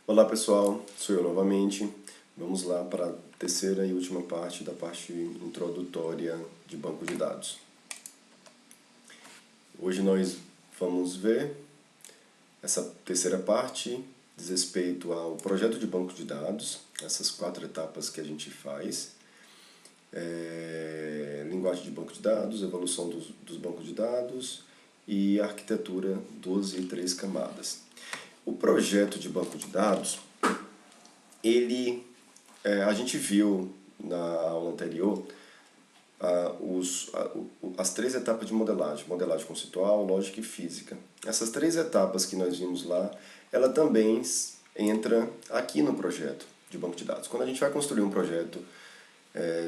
Olá pessoal, sou eu novamente. Vamos lá para a terceira e última parte da parte introdutória de banco de dados. Hoje nós vamos ver essa terceira parte, diz respeito ao projeto de banco de dados, essas 4 etapas que a gente faz. Linguagem de banco de dados, evolução dos bancos de dados e arquitetura 2 e 3 camadas. O projeto de banco de dados, a gente viu na aula anterior as 3 etapas de modelagem conceitual, lógica e física. Essas 3 etapas que nós vimos lá, ela também entra aqui no projeto de banco de dados. Quando a gente vai construir um projeto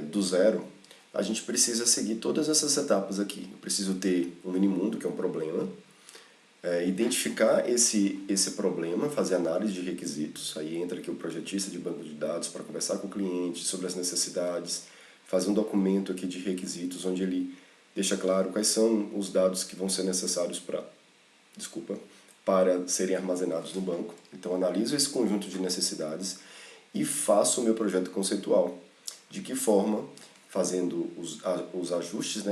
do zero, a gente precisa seguir todas essas etapas aqui. Eu preciso ter um minimundo, que é um problema, identificar esse problema, fazer análise de requisitos, aí entra aqui o projetista de banco de dados para conversar com o cliente sobre as necessidades, fazer um documento aqui de requisitos, onde ele deixa claro quais são os dados que vão ser necessários para serem armazenados no banco. Então analiso esse conjunto de necessidades e faço o meu projeto conceitual. De que forma? Fazendo os ajustes,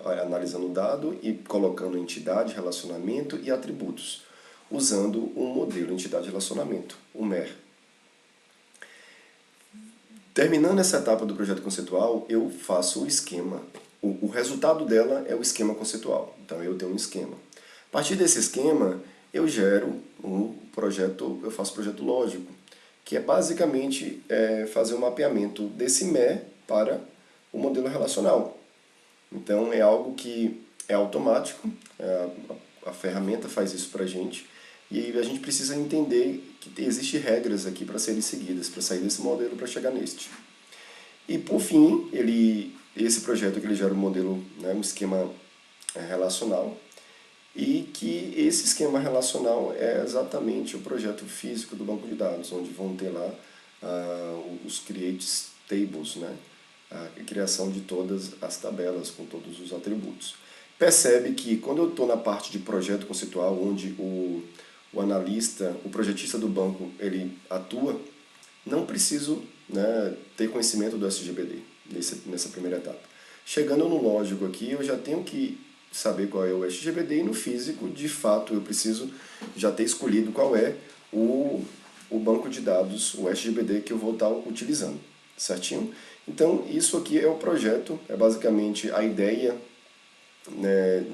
analisando o dado e colocando entidade, relacionamento e atributos, usando um modelo entidade-relacionamento, o MER. Terminando essa etapa do projeto conceitual, eu faço o esquema. O resultado dela é o esquema conceitual. Então eu tenho um esquema. A partir desse esquema, eu gero eu faço projeto lógico, que é basicamente fazer um mapeamento desse MER para o modelo relacional. Então é algo que é automático, a ferramenta faz isso para a gente, e a gente precisa entender que existem regras aqui para serem seguidas, para sair desse modelo para chegar neste. E por fim, esse projeto que ele gera um modelo, um esquema relacional, e que esse esquema relacional é exatamente o projeto físico do banco de dados, onde vão ter lá os create tables, a criação de todas as tabelas com todos os atributos. Percebe que quando eu estou na parte de projeto conceitual, onde o analista, o projetista do banco, ele atua, não preciso ter conhecimento do SGBD nessa primeira etapa. Chegando no lógico aqui, eu já tenho que saber qual é o SGBD, e no físico, de fato, eu preciso já ter escolhido qual é o banco de dados, o SGBD que eu vou estar utilizando, certinho? Então, isso aqui é o projeto, é basicamente a ideia,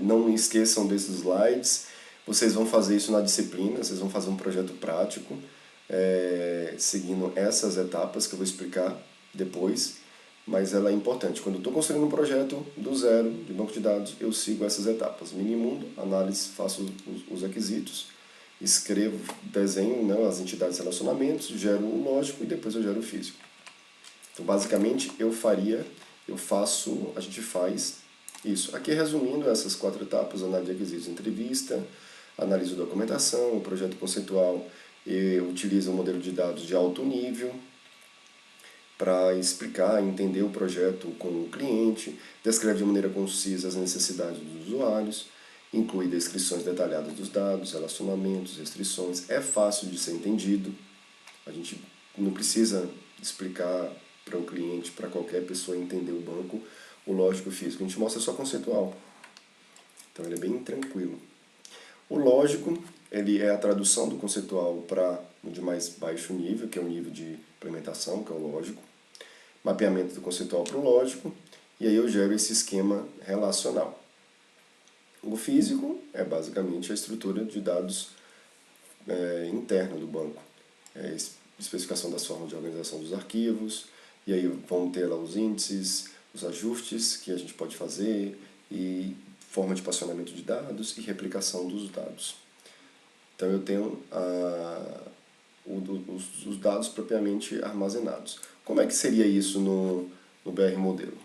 não esqueçam desses slides, vocês vão fazer isso na disciplina, vocês vão fazer um projeto prático, seguindo essas etapas que eu vou explicar depois, mas ela é importante. Quando eu estou construindo um projeto do zero, de banco de dados, eu sigo essas etapas. Minimundo, análise, faço os requisitos, escrevo, desenho as entidades e relacionamentos, gero o lógico e depois eu gero o físico. Então, basicamente, a gente faz isso. Aqui, resumindo essas 4 etapas, análise de requisitos, entrevista, análise de documentação, o projeto conceitual, utiliza um modelo de dados de alto nível para explicar, entender o projeto com o cliente, descreve de maneira concisa as necessidades dos usuários, inclui descrições detalhadas dos dados, relacionamentos, restrições, é fácil de ser entendido, a gente não precisa explicar para o cliente, para qualquer pessoa entender o banco, o lógico e o físico. A gente mostra só conceitual. Então ele é bem tranquilo. O lógico, ele é a tradução do conceitual para o de mais baixo nível, que é o nível de implementação, que é o lógico. Mapeamento do conceitual para o lógico, e aí eu gero esse esquema relacional. O físico é basicamente a estrutura de dados interna do banco. Especificação das formas de organização dos arquivos, e aí vão ter lá os índices, os ajustes que a gente pode fazer, e forma de passionamento de dados e replicação dos dados. Então eu tenho os dados propriamente armazenados. Como é que seria isso no BR Modelo?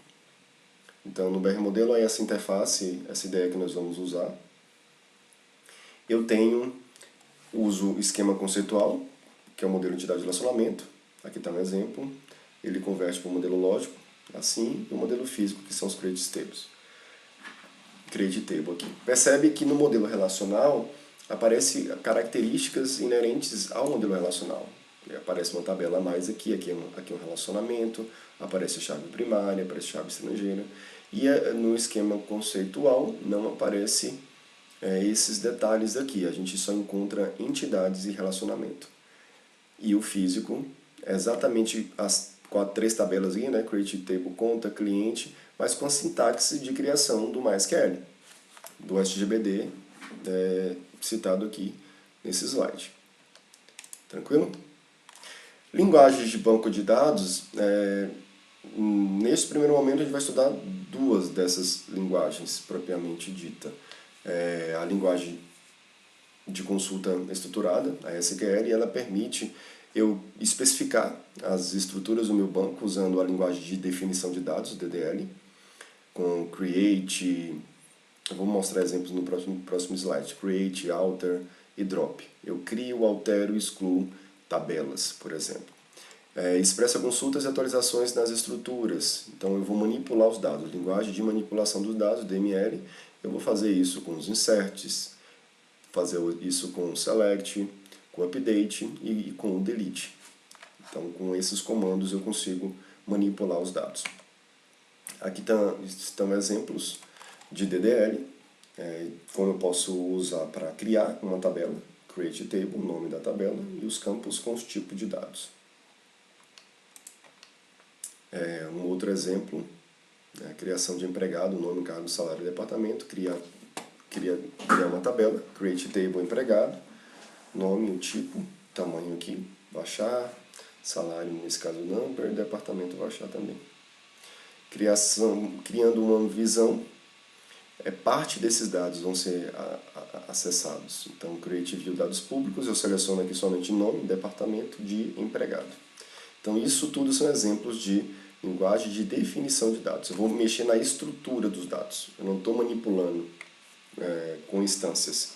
Então no BR Modelo é essa interface, essa ideia que nós vamos usar. Eu uso esquema conceitual, que é o modelo entidade de relacionamento. Aqui está um exemplo. Ele converte para o modelo lógico, assim, e o modelo físico, que são os create tables. Create table aqui. Percebe que no modelo relacional aparecem características inerentes ao modelo relacional. aparece uma tabela a mais aqui, aqui é um relacionamento, aparece a chave primária, aparece a chave estrangeira. E no esquema conceitual não aparece esses detalhes aqui, a gente só encontra entidades e relacionamento. E o físico é exatamente com as 3 tabelas aqui, né? Create Table, conta, cliente, mas com a sintaxe de criação do MySQL, do SGBD, citado aqui nesse slide. Tranquilo? Linguagens de banco de dados, nesse primeiro momento a gente vai estudar 2 dessas linguagens propriamente dita. A linguagem de consulta estruturada, a SQL, ela permite eu especificar as estruturas do meu banco usando a linguagem de definição de dados, DDL, com create, eu vou mostrar exemplos no próximo slide, create, alter e drop. Eu crio, altero e excluo tabelas, por exemplo. Expressa consultas e atualizações nas estruturas, então eu vou manipular os dados, linguagem de manipulação dos dados, DML, eu vou fazer isso com os inserts, fazer isso com o select, com o update e com o delete. Então, com esses comandos eu consigo manipular os dados. Aqui estão exemplos de DDL, como eu posso usar para criar uma tabela, create table, o nome da tabela, e os campos com os tipos de dados. Um outro exemplo, criação de empregado, nome, cargo, salário e departamento, criar uma tabela, create table empregado, nome, o tipo, tamanho aqui, baixar, salário, nesse caso number, departamento baixar também. Criando uma visão, parte desses dados vão ser acessados. Então, create view dados públicos, eu seleciono aqui somente nome, departamento de empregado. Então, isso tudo são exemplos de linguagem de definição de dados. Eu vou mexer na estrutura dos dados, eu não estou manipulando com instâncias.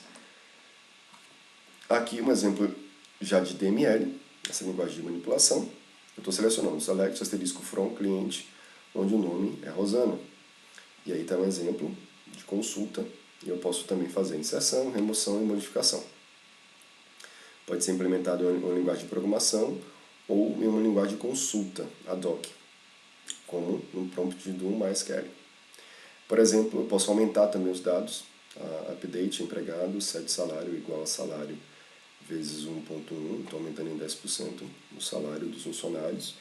Aqui um exemplo já de DML, essa linguagem de manipulação. Eu estou selecionando select, asterisco from, cliente, onde o nome é Rosana. E aí está um exemplo de consulta, e eu posso também fazer inserção, remoção e modificação. Pode ser implementado em uma linguagem de programação ou em uma linguagem de consulta, ad hoc, como no prompt do MySQL. Por exemplo, eu posso aumentar também os dados, update, empregado, set salário igual a salário vezes 1.1, estou aumentando em 10% o salário dos funcionários,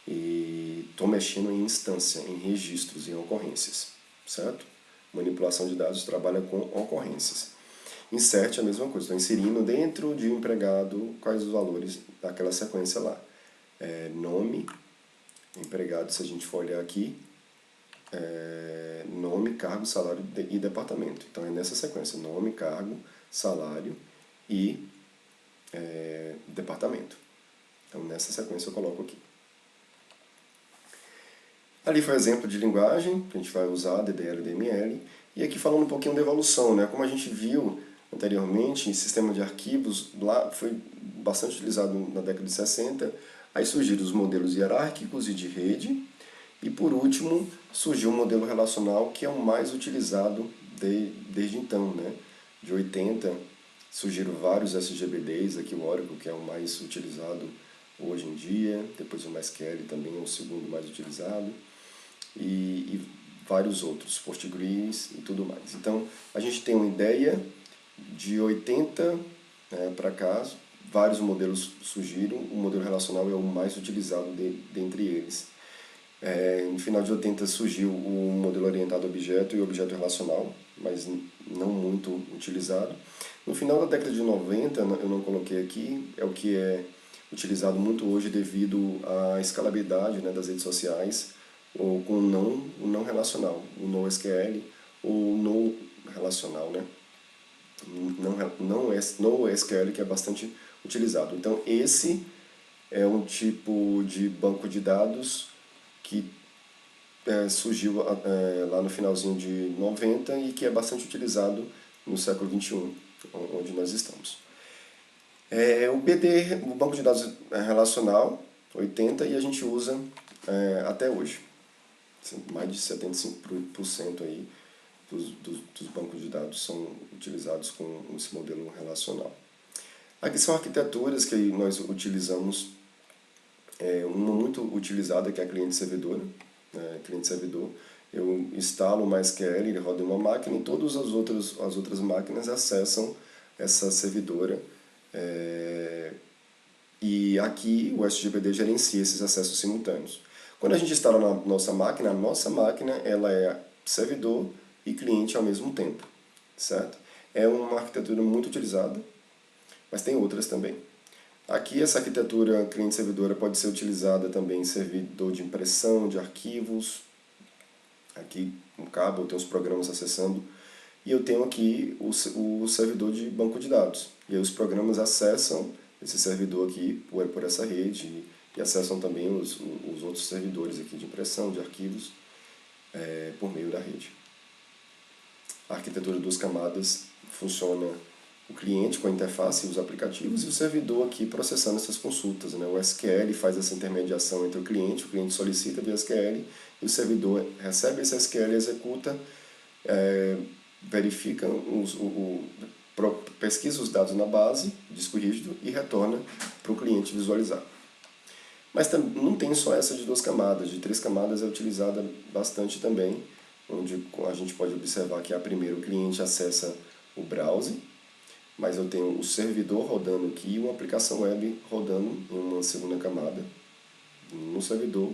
e estou mexendo em instância, em registros, em ocorrências, certo? Manipulação de dados trabalha com ocorrências. Insert é a mesma coisa, estou inserindo dentro de um empregado quais os valores daquela sequência lá. Nome, empregado, se a gente for olhar aqui, nome, cargo, salário e departamento. Então é nessa sequência, nome, cargo, salário e departamento. Então nessa sequência eu coloco aqui. Ali foi exemplo de linguagem, que a gente vai usar, DDL e DML. E aqui falando um pouquinho da evolução, né? Como a gente viu anteriormente, sistema de arquivos lá foi bastante utilizado na década de 60. Aí surgiram os modelos hierárquicos e de rede. E por último, surgiu o modelo relacional, que é o mais utilizado desde então, né? De 80, surgiram vários SGBDs, aqui o Oracle, que é o mais utilizado hoje em dia, depois o MySQL também é o segundo mais utilizado, e vários outros, Postgres e tudo mais. Então, a gente tem uma ideia de 80 para cá, vários modelos surgiram, o modelo relacional é o mais utilizado dentre eles. No final de 80 surgiu o modelo orientado a objeto e objeto relacional, mas não muito utilizado. No final da década de 90, eu não coloquei aqui, é o que é utilizado muito hoje devido à escalabilidade, né, das redes sociais, ou com o não relacional, o NoSQL ou no relacional, né? NoSQL, que é bastante utilizado. Então esse é um tipo de banco de dados que surgiu lá no finalzinho de 90 e que é bastante utilizado no século XXI, onde nós estamos. O BD, o banco de dados relacional, 80, e a gente usa até hoje. Mais de 75% aí dos bancos de dados são utilizados com esse modelo relacional. Aqui são arquiteturas que nós utilizamos Uma muito utilizada que é a cliente-servidor, né? Cliente-servidor. Eu instalo o MySQL, ele roda em uma máquina e todas as outras máquinas acessam essa servidora. E aqui o SGPD gerencia esses acessos simultâneos. Quando a gente instala na nossa máquina, a nossa máquina ela é servidor e cliente ao mesmo tempo, certo? É uma arquitetura muito utilizada, mas tem outras também. Aqui essa arquitetura cliente-servidora pode ser utilizada também em servidor de impressão de arquivos. Aqui no cabo eu tenho os programas acessando. E eu tenho aqui o servidor de banco de dados. E aí os programas acessam esse servidor aqui por essa rede e acessam também os outros servidores aqui de impressão de arquivos por meio da rede. A arquitetura de 2 camadas funciona o cliente com a interface e os aplicativos e o servidor aqui processando essas consultas, né? O SQL faz essa intermediação entre o cliente solicita via SQL e o servidor recebe esse SQL, executa, verifica, pesquisa os dados na base, disco rígido, e retorna para o cliente visualizar. Mas não tem só essa de 2 camadas, de 3 camadas é utilizada bastante também, onde a gente pode observar que a primeira o cliente acessa o browser, mas eu tenho o servidor rodando aqui e uma aplicação web rodando em uma segunda camada no servidor,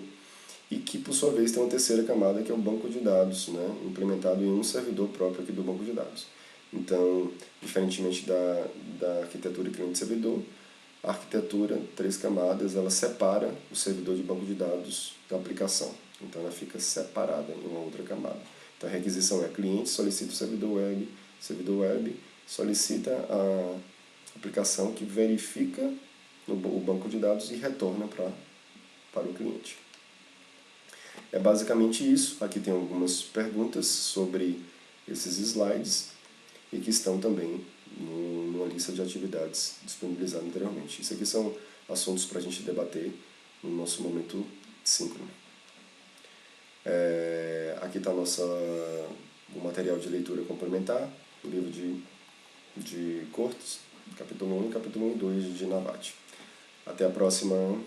e que por sua vez tem uma terceira camada que é o banco de dados, né, implementado em um servidor próprio aqui do banco de dados. Então, diferentemente da arquitetura cliente-servidor, a arquitetura 3 camadas ela separa o servidor de banco de dados da aplicação. Então ela fica separada em uma outra camada. Então a requisição é cliente solicita o servidor web solicita a aplicação que verifica o banco de dados e retorna para o cliente. É basicamente isso. Aqui tem algumas perguntas sobre esses slides e que estão também numa lista de atividades disponibilizada anteriormente. Isso aqui são assuntos para a gente debater no nosso momento síncrono. Aqui está o material de leitura complementar, o livro de Cortes, capítulo 1 e capítulo 1 e 2 de Navate. Até a próxima.